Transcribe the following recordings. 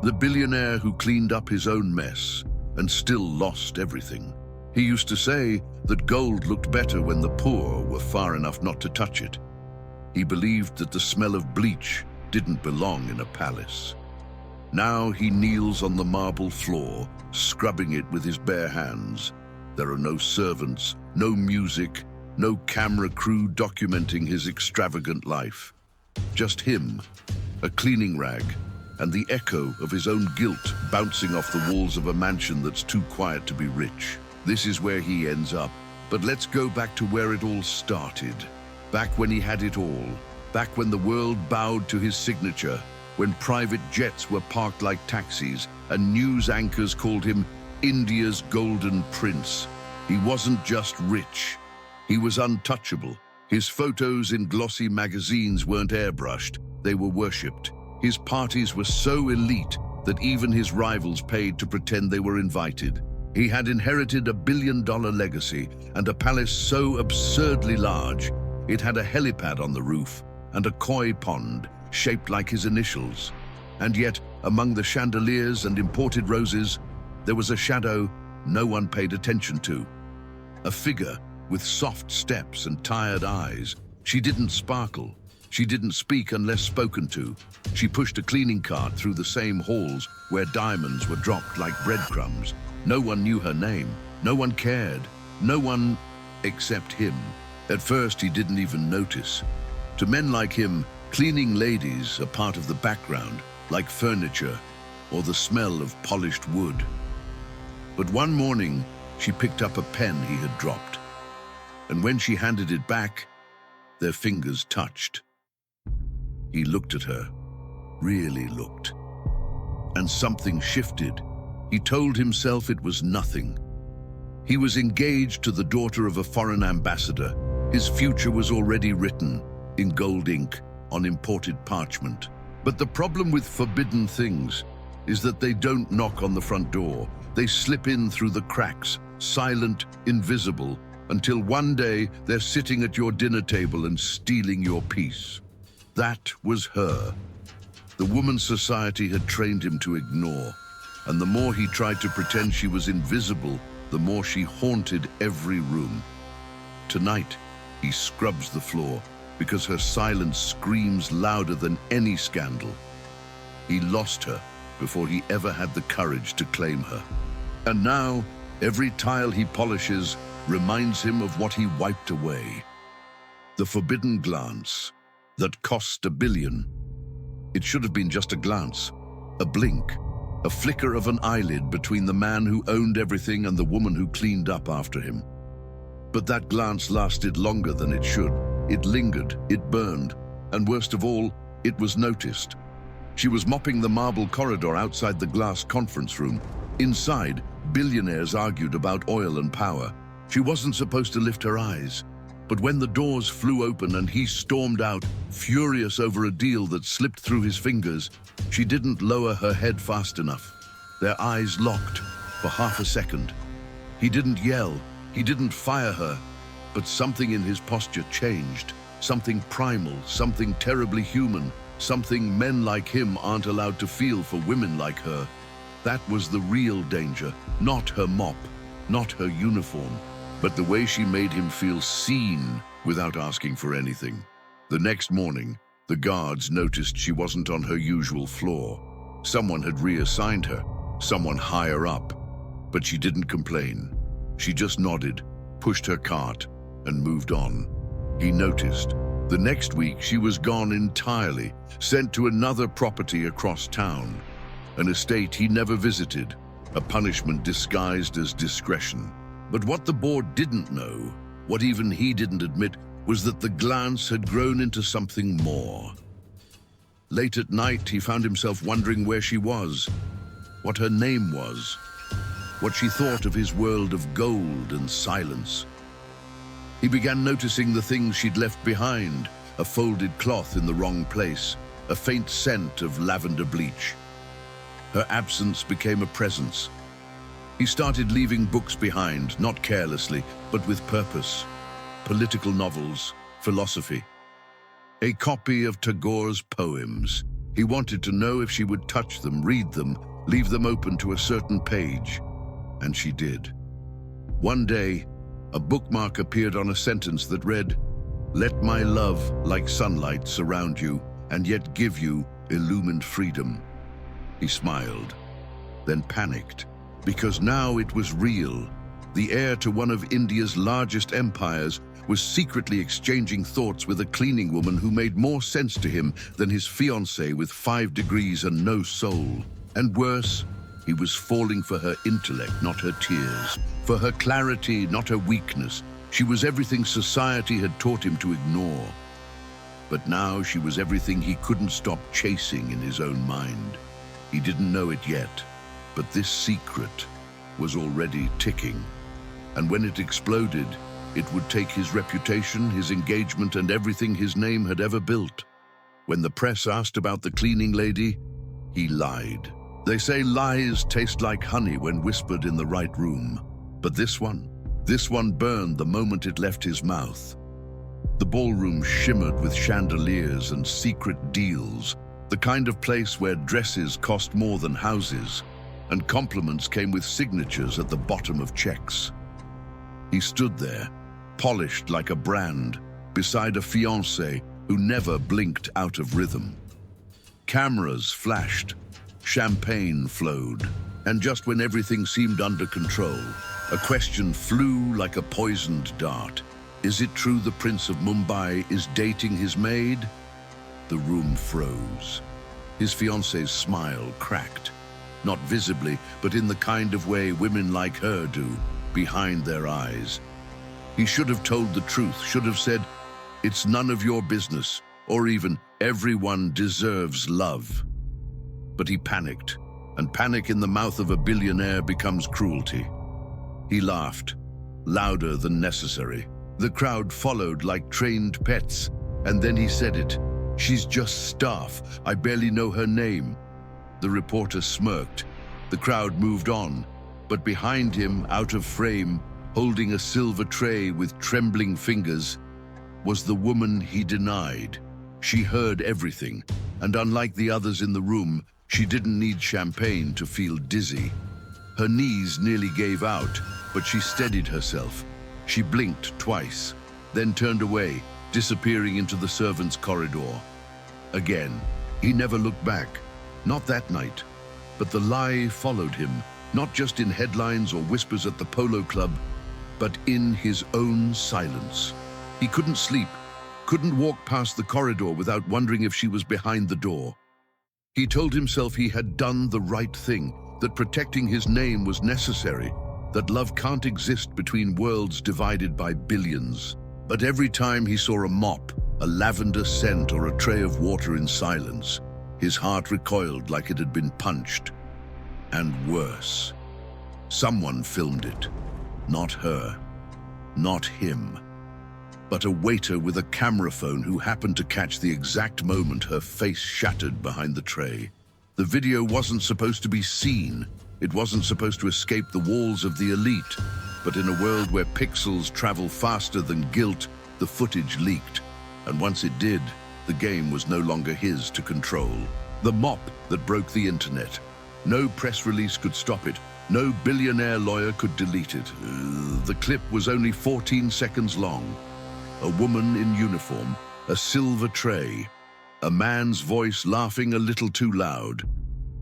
The billionaire who cleaned up his own mess and still lost everything. He used to say that gold looked better when the poor were far enough not to touch it. He believed that the smell of bleach didn't belong in a palace. Now he kneels on the marble floor, scrubbing it with his bare hands. There are no servants, no music, no camera crew documenting his extravagant life. Just him, a cleaning rag, and the echo of his own guilt bouncing off the walls of a mansion that's too quiet to be rich. This is where he ends up. But let's go back to where it all started. Back when he had it all. Back when the world bowed to his signature. When private jets were parked like taxis and news anchors called him India's Golden Prince. He wasn't just rich. He was untouchable. His photos in glossy magazines weren't airbrushed. They were worshipped. His parties were so elite that even his rivals paid to pretend they were invited. He had inherited $1 billion legacy and a palace so absurdly large, it had a helipad on the roof and a koi pond shaped like his initials. And yet, among the chandeliers and imported roses, there was a shadow no one paid attention to. A figure with soft steps and tired eyes. She didn't sparkle. She didn't speak unless spoken to. She pushed a cleaning cart through the same halls where diamonds were dropped like breadcrumbs. No one knew her name. No one cared. No one except him. At first, he didn't even notice. To men like him, cleaning ladies are part of the background, like furniture or the smell of polished wood. But one morning, she picked up a pen he had dropped. And when she handed it back, their fingers touched. He looked at her, really looked. And something shifted. He told himself it was nothing. He was engaged to the daughter of a foreign ambassador. His future was already written in gold ink on imported parchment. But the problem with forbidden things is that they don't knock on the front door. They slip in through the cracks, silent, invisible, until one day they're sitting at your dinner table and stealing your peace. That was her. The woman society had trained him to ignore, and the more he tried to pretend she was invisible, the more she haunted every room. Tonight, he scrubs the floor because her silence screams louder than any scandal. He lost her before he ever had the courage to claim her. And now, every tile he polishes reminds him of what he wiped away. The forbidden glance that cost $1 billion. It should have been just a glance, a blink, a flicker of an eyelid between the man who owned everything and the woman who cleaned up after him. But that glance lasted longer than it should. It lingered, it burned, and worst of all, it was noticed. She was mopping the marble corridor outside the glass conference room. Inside, billionaires argued about oil and power. She wasn't supposed to lift her eyes. But when the doors flew open and he stormed out, furious over a deal that slipped through his fingers, she didn't lower her head fast enough. Their eyes locked for half a second. He didn't yell, he didn't fire her, but something in his posture changed. Something primal, something terribly human, something men like him aren't allowed to feel for women like her. That was the real danger, not her mop, not her uniform, but the way she made him feel seen without asking for anything. The next morning, the guards noticed she wasn't on her usual floor. Someone had reassigned her, someone higher up, but she didn't complain. She just nodded, pushed her cart, and moved on. He noticed. The next week, she was gone entirely, sent to another property across town, an estate he never visited, a punishment disguised as discretion. But what the board didn't know, what even he didn't admit, was that the glance had grown into something more. Late at night, he found himself wondering where she was, what her name was, what she thought of his world of gold and silence. He began noticing the things she'd left behind, a folded cloth in the wrong place, a faint scent of lavender bleach. Her absence became a presence. He started leaving books behind, not carelessly, but with purpose. Political novels, philosophy. A copy of Tagore's poems, He wanted to know if she would touch them, read them, leave them open to a certain page. And she did. One day, a bookmark appeared on a sentence that read, "Let my love, like sunlight, surround you, and yet give you illumined freedom." He smiled, then panicked, because now it was real. The heir to one of India's largest empires was secretly exchanging thoughts with a cleaning woman who made more sense to him than his fiancée with 5 degrees and no soul. And worse, he was falling for her intellect, not her tears, for her clarity, not her weakness. She was everything society had taught him to ignore. But now she was everything he couldn't stop chasing in his own mind. He didn't know it yet, but this secret was already ticking. And when it exploded, it would take his reputation, his engagement, and everything his name had ever built. When the press asked about the cleaning lady, he lied. They say lies taste like honey when whispered in the right room. But this one burned the moment it left his mouth. The ballroom shimmered with chandeliers and secret deals, the kind of place where dresses cost more than houses, and compliments came with signatures at the bottom of checks. He stood there, polished like a brand, beside a fiancée who never blinked out of rhythm. Cameras flashed, champagne flowed, and just when everything seemed under control, a question flew like a poisoned dart. Is it true the Prince of Mumbai is dating his maid? The room froze. His fiancée's smile cracked, not visibly, but in the kind of way women like her do, behind their eyes. He should have told the truth, should have said, "It's none of your business," or even, "Everyone deserves love." But he panicked, and panic in the mouth of a billionaire becomes cruelty. He laughed, louder than necessary. The crowd followed like trained pets, and then he said it. "She's just staff. I barely know her name." The reporter smirked. The crowd moved on, but behind him, out of frame, holding a silver tray with trembling fingers, was the woman he denied. She heard everything, and unlike the others in the room, she didn't need champagne to feel dizzy. Her knees nearly gave out, but she steadied herself. She blinked twice, then turned away, disappearing into the servants' corridor. Again, he never looked back. Not that night, but the lie followed him, not just in headlines or whispers at the polo club, but in his own silence. He couldn't sleep, couldn't walk past the corridor without wondering if she was behind the door. He told himself he had done the right thing, that protecting his name was necessary, that love can't exist between worlds divided by billions. But every time he saw a mop, a lavender scent, or a tray of water in silence, his heart recoiled like it had been punched. And worse, someone filmed it. Not her, not him, but a waiter with a camera phone who happened to catch the exact moment her face shattered behind the tray. The video wasn't supposed to be seen. It wasn't supposed to escape the walls of the elite. But in a world where pixels travel faster than guilt, the footage leaked. And once it did, the game was no longer his to control. The mop that broke the internet. No press release could stop it. No billionaire lawyer could delete it. The clip was only 14 seconds long. A woman in uniform, a silver tray, a man's voice laughing a little too loud.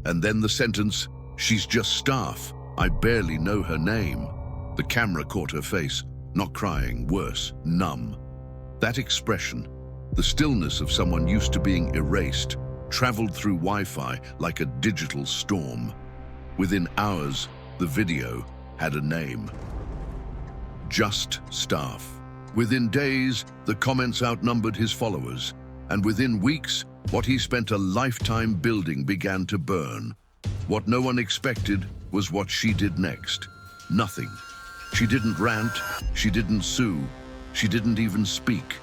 And then the sentence, "She's just staff. I barely know her name." The camera caught her face, not crying, worse, numb. That expression, the stillness of someone used to being erased, traveled through Wi-Fi like a digital storm. Within hours, the video had a name. Just staff. Within days, the comments outnumbered his followers. And within weeks, what he spent a lifetime building began to burn. What no one expected was what she did next. Nothing. She didn't rant, she didn't sue, she didn't even speak.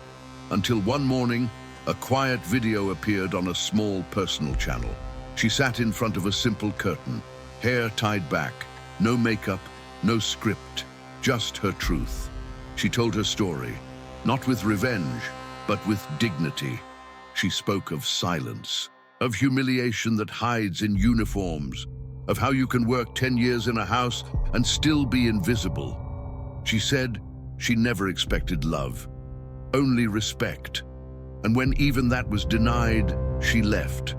Until one morning, a quiet video appeared on a small personal channel. She sat in front of a simple curtain, hair tied back, no makeup, no script, just her truth. She told her story, not with revenge, but with dignity. She spoke of silence, of humiliation that hides in uniforms, of how you can work 10 years in a house and still be invisible. She said she never expected love, only respect. And when even that was denied, she left.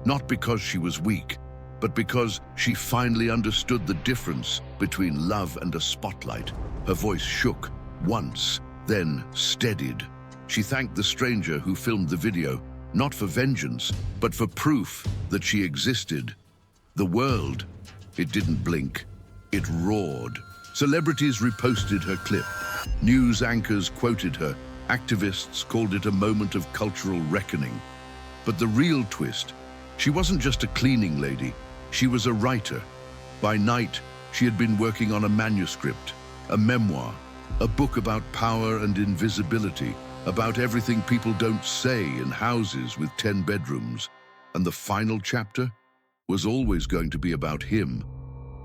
Not because she was weak, but because she finally understood the difference between love and a spotlight. Her voice shook once, then steadied. She thanked the stranger who filmed the video, not for vengeance, but for proof that she existed. The world, it didn't blink, it roared. Celebrities reposted her clip. News anchors quoted her. Activists called it a moment of cultural reckoning. But the real twist, she wasn't just a cleaning lady, she was a writer. By night, she had been working on a manuscript, a memoir, a book about power and invisibility, about everything people don't say in houses with 10 bedrooms. And the final chapter was always going to be about him.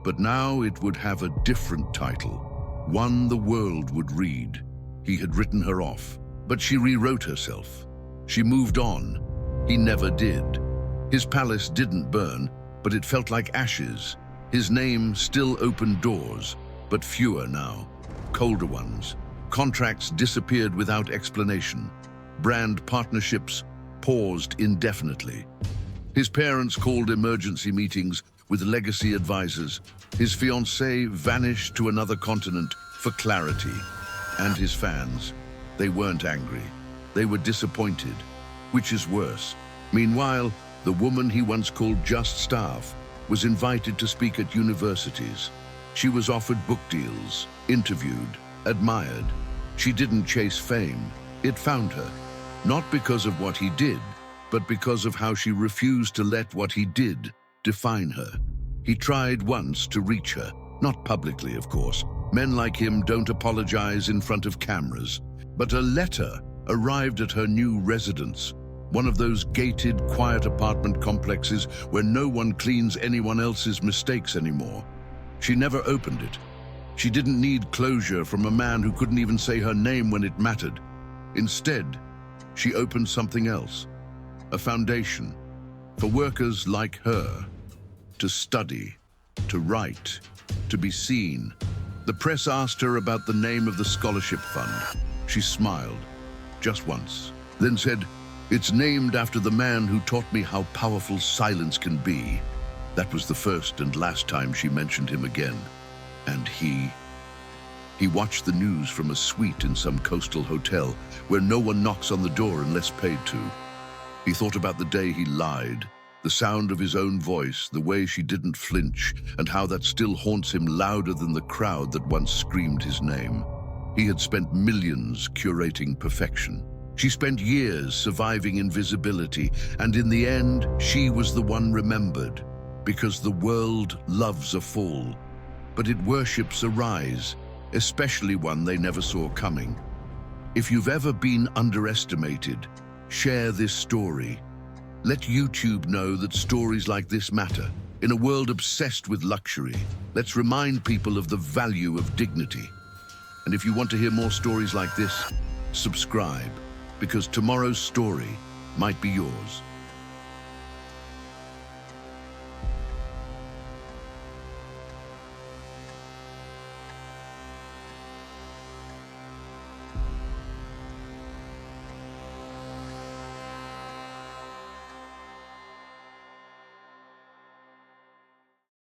But now it would have a different title, one the world would read. He had written her off, but she rewrote herself. She moved on. He never did. His palace didn't burn, but it felt like ashes. His name still opened doors, but fewer now, colder ones. Contracts disappeared without explanation. Brand partnerships paused indefinitely. His parents called emergency meetings with legacy advisors. His fiancée vanished to another continent for clarity. And his fans, they weren't angry. They were disappointed, which is worse. Meanwhile, the woman he once called just staff was invited to speak at universities. She was offered book deals, interviewed, admired. She didn't chase fame, it found her. Not because of what he did, but because of how she refused to let what he did define her. He tried once to reach her, not publicly, of course. Men like him don't apologize in front of cameras. But a letter arrived at her new residence, one of those gated, quiet apartment complexes where no one cleans anyone else's mistakes anymore. She never opened it. She didn't need closure from a man who couldn't even say her name when it mattered. Instead, she opened something else, a foundation for workers like her to study, to write, to be seen. The press asked her about the name of the scholarship fund. She smiled, just once, then said, "It's named after the man who taught me how powerful silence can be." That was the first and last time she mentioned him again. And he watched the news from a suite in some coastal hotel where no one knocks on the door unless paid to. He thought about the day he lied, the sound of his own voice, the way she didn't flinch, and how that still haunts him louder than the crowd that once screamed his name. He had spent millions curating perfection. She spent years surviving invisibility, and in the end, she was the one remembered, because the world loves a fall, but it worships a rise, especially one they never saw coming. If you've ever been underestimated, share this story. Let YouTube know that stories like this matter. In a world obsessed with luxury, let's remind people of the value of dignity. And if you want to hear more stories like this, subscribe, because tomorrow's story might be yours.